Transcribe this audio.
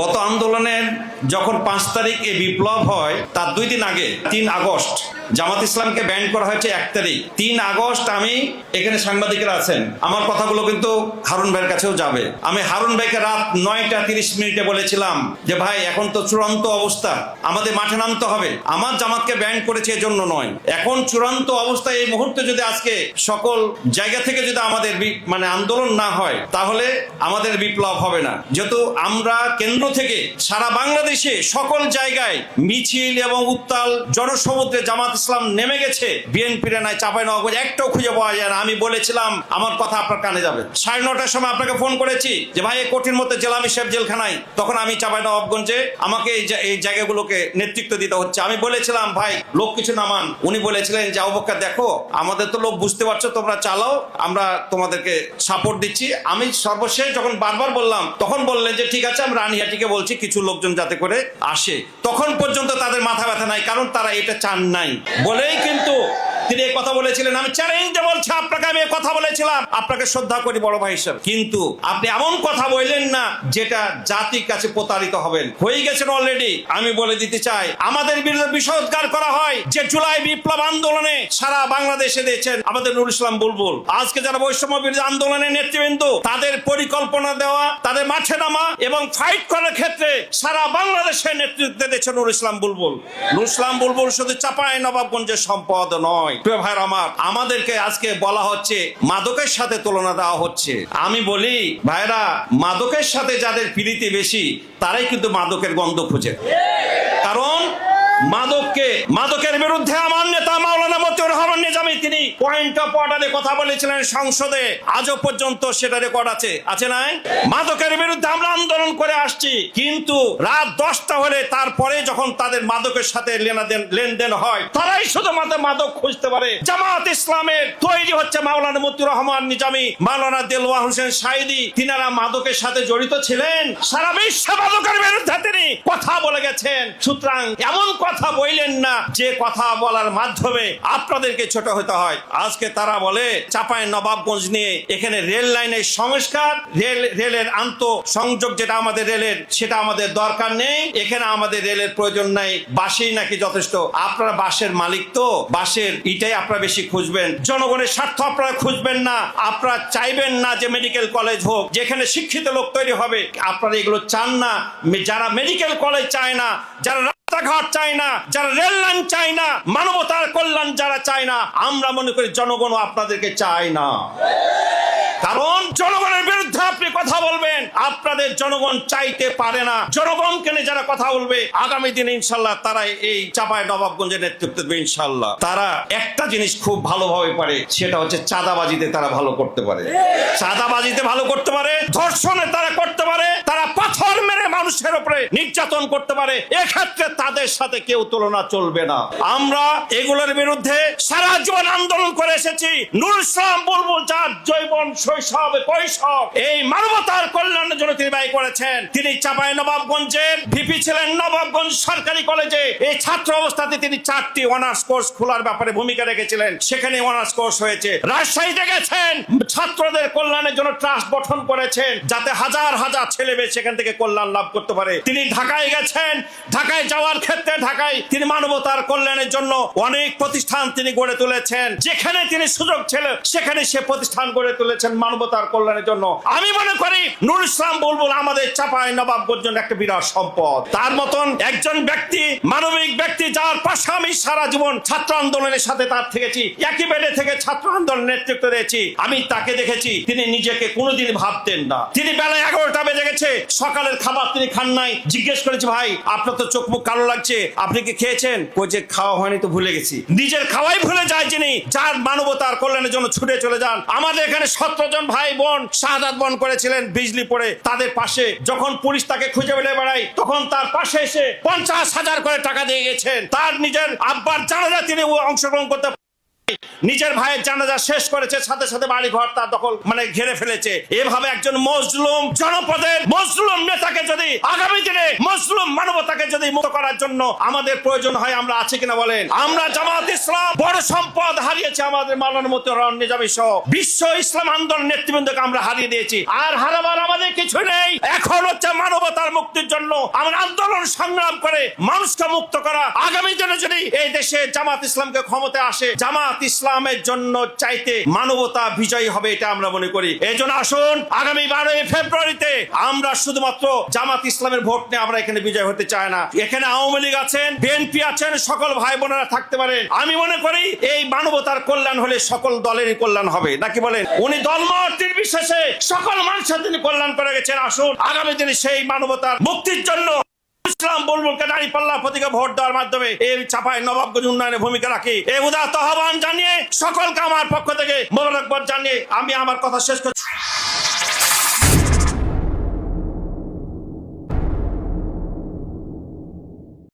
গত আন্দোলনের যখন 5 তারিখ এই বিপ্লব হয় তার 2 দিন আগে 3 আগস্ট জামাত ইসলামকে ব্যান করা হয়েছে 1 তারিখ। 3 আগস্ট আমি এখানে সাংবাদিকরা আছেন, আমার কথাগুলো কিন্তু হারুন ভাইয়ের কাছেও যাবে। আমি হারুন ভাইকে রাত 9টা 30 মিনিটে বলেছিলাম যে ভাই এখন তো চূড়ান্ত অবস্থা, আমাদের মাঠে নামতে হবে। আমার জামাতকে ব্যান করেছে এজন্য নয়, এখন চূড়ান্ত অবস্থায় এই মুহূর্তে যদি আজকে সকল জায়গা থেকে যদি আমাদের আন্দোলন না হয় তাহলে আমাদের বিপ্লব হবে না। যেহেতু আমরা কেন্দ্র থেকে সারা বাংলাদেশে সকল জায়গায় মিছিল এবং উত্তাল জনসমুদ্রে জামাত ইসলাম নেমে গেছে, বিএনপির নাই চাঁপাইনবাবগঞ্জ একটাও খুঁজে পাওয়া যায় না। আমি বলেছিলাম আমার কথা আপনার কানে যাবে। 9:30টার সময় আপনাকে ফোন করেছি যে ভাই এই কোটির মধ্যে জেলামি সাহেব জেলখানায়, তখন আমি চাঁপাইনবাবগঞ্জে আমাকে এই জায়গাগুলোকে নেতৃত্ব দিতে হচ্ছে। আমি বলেছিলাম ভাই লোক কিছু নামান। উনি বলেছিলেন যে অবকার দেখো আমাদের তো লোক, বুঝতে পারছো, তোমরা চালাও, আমরা তোমাদেরকে সাপোর্ট দিচ্ছি। আমি সর্বশেষ যখন বারবার বললাম তখন বললেন যে ঠিক আছে আমি রানীহাটিকে বলছি কিছু লোকজন যাতে করে আসে। তখন পর্যন্ত তাদের মাথা ব্যথা নাই, কারণ তারা এটা চান নাই বলেই কিন্তু তিনি এই কথা বলেছিলেন। আমি চ্যালেঞ্জ বলছি আপনাকে, আমি কথা বলেছিলাম, আপনাকে শ্রদ্ধা করি বড় ভাই হিসেবে, কিন্তু আপনি এমন কথা বললেন না যেটা জাতির কাছে প্রতারিত হবেন, হয়ে গেছেন অলরেডি। আমি বলে দিতে চাই আমাদের বিরুদ্ধে বিষোদ্গার করা হয় যে জুলাই বিপ্লব আন্দোলনে সারা বাংলাদেশে দিয়েছেন আমাদের নুরুল ইসলাম বুলবুল। আজকে যারা বৈষম্য বিরোধী আন্দোলনের নেতৃবৃন্দ, তাদের পরিকল্পনা দেওয়া, তাদের মাঠে নামা এবং ফাইট করার ক্ষেত্রে সারা বাংলাদেশের নেতৃত্ব দিয়েছেন নুরুল ইসলাম বুলবুল। নুরুল ইসলাম বুলবুল শুধু চাঁপাইনবাবগঞ্জের সম্পদ নয় প্রিয় ভাইরা আমার, আমাদেরকে আজকে বলা হচ্ছে মাদকের সাথে তুলনা দেওয়া হচ্ছে। আমি বলি ভাইরা, মাদকের সাথে যাদের প্রীতি বেশি তারাই কিন্তু মাদকের গন্ধ খুঁজে, কারণ মাদকের বিরুদ্ধে আমার নেতা মাওলানা মতিউর রহমান নিজামী তিনি পয়েন্ট অফ অর্ডারে কথা বলেছিলেন সংসদে, আজও পর্যন্ত সেটা রেকর্ড আছে নাই? মাদকের বিরুদ্ধে আমরা আন্দোলন করে আসছি, কিন্তু রাত 10টা হলে তারপরে যখন তাদের মাদকের সাথে লেনদেন হয় তারাই শুধুমাত্র মাদক খুঁজতে পারে। জামাত ইসলামের তৈরি হচ্ছে মাওলানা মতিউর রহমান নিজামী, মাওলানা দেলওয়ার হোসেন সাঈদী, তিনারা মাদকের সাথে জড়িত ছিলেন, সারা বিশ্ব মাদকের বিরুদ্ধে তিনি কথা বলে গেছেন। সুতরাং এমন কথা বললেন না যে কথা বলার মাধ্যমে আপনাদেরকে ছোট হতে হয়। আজকে তারা বলে চাঁপাইনবাবগঞ্জ নিয়ে এখানে রেল লাইনের সংস্কার, রেলের আন্ত সংযোগ যেটা আমাদের রেলের, সেটা আমাদের দরকার নেই, এখানে আমাদের রেলের প্রয়োজন নাই, বাসেই নাকি যথেষ্ট। আপনারা বাসের মালিক তো, বাসের ইটাই আপনারা বেশি খুঁজবেন, জনগণের স্বার্থ আপনারা খুঁজবেন না। আপনারা চাইবেন না যে মেডিকেল কলেজ হোক যেখানে শিক্ষিত লোক তৈরি হবে, আপনারা এগুলো চান না। যারা মেডিকেল কলেজ চায় না, যারা রাস্তাঘাট চায় না, যারা রেল লাইন চায় না, মানবতার কল্যাণ যারা চায় না, আমরা মনে করি জনগণও আপনাদেরকে চায় না। কারণ জনগণের বিরুদ্ধে আপনি কথা বলবেন, আপনাদের জনগণ চাইতে পারে না। জনগণকে নিয়ে যারা কথা বলবে আগামী দিনে ইনশাল্লাহ তারা এই চাঁপাইনবাবগঞ্জের নেতৃত্ব দেবে ইনশাল্লাহ। তারা একটা জিনিস খুব ভালোভাবে পারে, সেটা হচ্ছে চাঁদাবাজিতে তারা ভালো করতে পারে, চাঁদাবাজিতে ভালো করতে পারে, ধর্ষণে তারা করতে পারে, তারা পাথর মেরে মানুষের উপরে নির্যাতন করতে পারে। এক্ষেত্রে তাদের সাথে কেউ তুলনা চলবে না। আমরা এগুলোর বিরুদ্ধে সারা জীবন আন্দোলন করে এসেছি। নুরুল ইসলাম বুলবুল যার জৈবন শৈশব কৈশোর এই মানবতার কল্যাণের জন্য তিনি ব্যয় করেছেন। তিনি চাঁপাইনবাবগঞ্জের ভিপি ছিলেন নবাবগঞ্জ সরকারি কলেজে। এই ছাত্র অবস্থাতে তিনি 4টি অনার্স কোর্স খোলার ব্যাপারে ভূমিকা রেখেছিলেন, সেখানে অনার্স কোর্স হয়েছে। রাজশাহীতে গেছেন, ছাত্রদের কল্যাণের জন্য ট্রাস্ট গঠন করেছেন যাতে হাজার হাজার ছেলে মেয়ে সেখান থেকে কল্যাণ লাভ করতে পারে। তিনি ঢাকায় গেছেন, ঢাকায় যাওয়ার ক্ষেত্রে ঢাকায় তিনি মানবতার কল্যাণের জন্য অনেক প্রতিষ্ঠান তিনি গড়ে তুলেছেন। যেখানে তিনি সুযোগ ছিল সেখানে সে প্রতিষ্ঠান গড়ে তুলেছেন মানবতার কল্যাণের জন্য। আমি মনে করি নুরুল ইসলাম বুলবুল আমাদের চাঁপাইনবাবগঞ্জের জন্য একটা বিরাট সম্পদ। তার মতন একজন ব্যক্তি, মানবিক ব্যক্তি, যার পাশে আমি সারা জীবন ছাত্র আন্দোলনের সাথে তার থেকেছি, একই বেডে থেকে ছাত্র আন্দোলনের নেতৃত্ব দিয়েছি। আমি তাকে দেখেছি তিনি নিজেকে কোনোদিন ভাবতেন না। তিনি বেলা 11টা বেজে গেছে, সকালের খাবার তিনি খান নাই। জিজ্ঞেস করেছি ভাই আপনার তো চোখ মুখ কালো লাগছে, আপনি কি খেয়েছেন? যে খাওয়া হয়নি তো ভুলে গেছি। নিজের খাওয়াই ভুলে যায় যিনি, যার মানবতার কল্যাণের জন্য ছুটে চলে যান। আমাদের এখানে 17 জন ভাই বোন শাহাদাত বরণ করেছিলেন বিজলি পড়ে। তাদের পাশে যখন পুলিশ তাকে খুঁজে বেড়ে বেড়ায় তখন তার পাশে এসে 50,000 করে টাকা দিয়ে গেছেন। তার নিজের আব্বার জানাজা তিনি অংশগ্রহণ করতে, নিজের ভাইয়ের জানাজা শেষ করেছে, সাথে সাথে বাড়ি ঘর তার দখল ঘিরে ফেলেছে। এভাবে একজন মজলুম জনপদের মজলুম নেতাকে যদি আগামী দিনে মজলুম মানবতাকে যদি মুক্ত করার জন্য আমাদের প্রয়োজন হয়, আমরা আছি কিনা বলেন? আমরা জামাত ইসলাম বড় সম্পদ হারিয়েছি, আমাদের মাওলানা মতিউর রহমান নিজামী সহ বিশ্ব ইসলাম আন্দোলন নেতৃবৃন্দকে আমরা হারিয়ে দিয়েছি। আর হারাবার আমাদের কিছু নেই। এখন হচ্ছে মানবতার মুক্তির জন্য জন্য আমরা আন্দোলন সংগ্রাম করে মানুষকে মুক্ত করা। আগামী দিনে যদি এই দেশে জামাত ইসলামকে ক্ষমতায় আসে, জামাত ইসলামের জন্য চাইতে মানবতা বিজয়ী হবে, এটা আমরা মনে করি। এই জন্য আসুন আগামী 12 ফেব্রুয়ারিতে আমরা শুধুমাত্র জামাত ইসলামের ভোট নিয়ে আমরা এখানে বিজয় হতে চাই না। এখানে আওয়ামী লীগ আছেন, বিএনপি আছেন, সকল ভাই বোনেরা থাকতে পারেন। আমি মনে করি এই মানবতার কল্যাণ হলে সকল দলেরই কল্যাণ হবে, নাকি বলেন? উনি দলমত নির্বিশেষে সকল মানুষের তিনি কল্যাণ করে গেছেন। আসুন আগামী দিনে সেই মানবতার মুক্তির জন্য ইসলাম বুলবুলকে দাঁড়িপাল্লা প্রতীকে ভোট দেওয়ার মাধ্যমে এই চাপাই নবাবগঞ্জ উন্নয়নে ভূমিকা রাখি। এই উদাত্ত আহ্বান জানিয়ে সকলকে আমার পক্ষ থেকে মোবারকবাদ জানিয়ে আমি আমার কথা শেষ করছি।